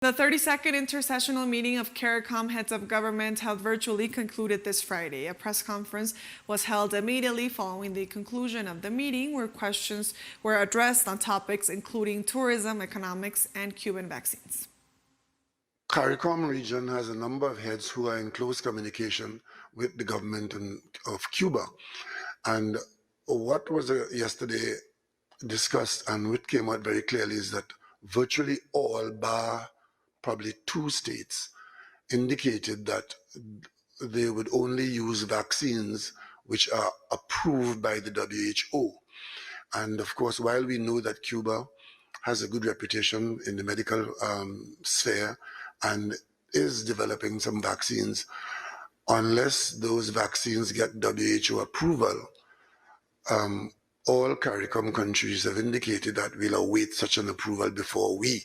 The 32nd intersectional meeting of CARICOM heads of government held virtually concluded this Friday. A press conference was held immediately following the conclusion of the meeting, where questions were addressed on topics including tourism, economics, and Cuban vaccines. CARICOM region has a number of heads who are in close communication with the government of Cuba. And what was yesterday discussed and what came out very clearly is that virtually all, bar probably 2 states, indicated that they would only use vaccines which are approved by the WHO. And of course, while we know that Cuba has a good reputation in the medical sphere and is developing some vaccines, unless those vaccines get WHO approval, all CARICOM countries have indicated that we'll await such an approval before we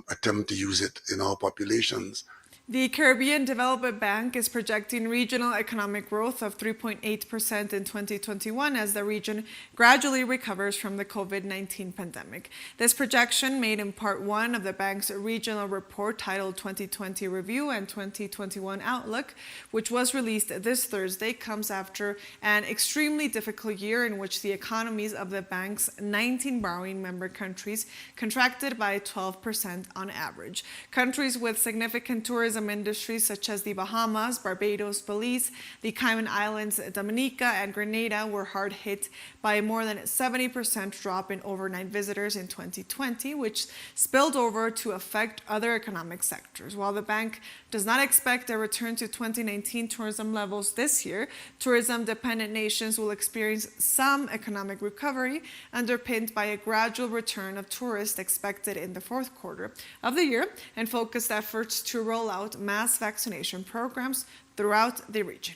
attempt to use it in our populations. The Caribbean Development Bank is projecting regional economic growth of 3.8% in 2021 as the region gradually recovers from the COVID-19 pandemic. This projection, made in part 1 of the bank's regional report titled 2020 Review and 2021 Outlook, which was released this Thursday, comes after an extremely difficult year in which the economies of the bank's 19 borrowing member countries contracted by 12% on average. Countries with significant tourism industries such as the Bahamas, Barbados, Belize, the Cayman Islands, Dominica, and Grenada were hard hit by a more than 70% drop in overnight visitors in 2020, which spilled over to affect other economic sectors. While the bank does not expect a return to 2019 tourism levels this year, tourism-dependent nations will experience some economic recovery, underpinned by a gradual return of tourists expected in the fourth quarter of the year and focused efforts to roll out mass vaccination programs throughout the region.